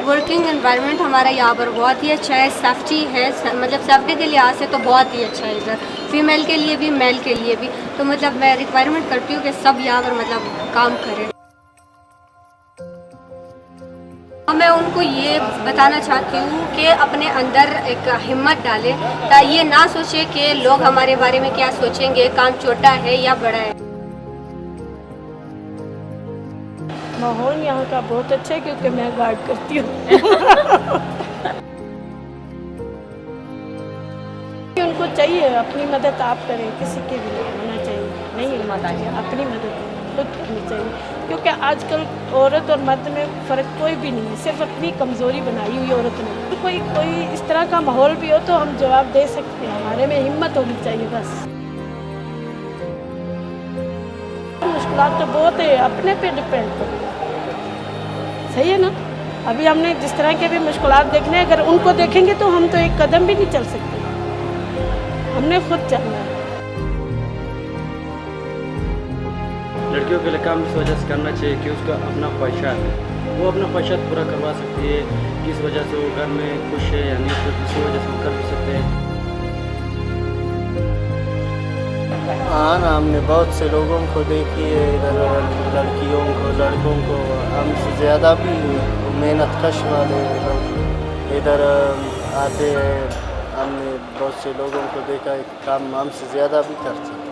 Working environment हमारा यहाँ पर बहुत ही अच्छा है, सेफ्टी है, मतलब सेफ्टी के लिहाज से तो बहुत ही अच्छा है इधर, फीमेल के लिए भी मेल के लिए भी। तो मतलब मैं रिक्वायरमेंट करती हूँ कि सब यहाँ पर मतलब काम करें। मैं उनको ये बताना चाहती हूँ कि अपने अंदर एक हिम्मत डालें, ताकि ये ना सोचे कि लोग हमारे बारे में क्या सोचेंगे, काम छोटा है या बड़ा है। माहौल यहाँ का बहुत अच्छा है क्योंकि मैं गार्ड करती हूँ। उनको चाहिए अपनी मदद आप करें, किसी के भी नहीं होना चाहिए, नहीं होना चाहिए, अपनी मदद खुद करनी चाहिए। क्योंकि आजकल औरत और मर्द में फ़र्क कोई भी नहीं है, सिर्फ अपनी कमज़ोरी बनाई हुई औरत ने। तो कोई इस तरह का माहौल भी हो तो हम जवाब दे सकते हैं, हमारे में हिम्मत होनी चाहिए बस। मुश्किलात तो बहुत है, अपने पे डिपेंड करता है, सही है ना। अभी हमने जिस तरह के भी मुश्किलात देखने, अगर उनको देखेंगे तो हम तो एक कदम भी नहीं चल सकते, हमने खुद चलना है। लड़कियों के लिए काम इस वजह से करना चाहिए कि उसका अपना ख्वाहिशात है, वो अपना ख्वाहिशात पूरा करवा सकती है। किस वजह से वो घर में खुश है या नहीं, तो किसी वजह से वो कर भी सकते हैं। हाँ ना, हमने बहुत से लोगों को देखी है इधर, लड़कियों को लड़कों को हमसे ज़्यादा भी मेहनत कश वाले लोग इधर आते हैं। हमने बहुत से लोगों को देखा है काम हमसे ज़्यादा भी करते हैं।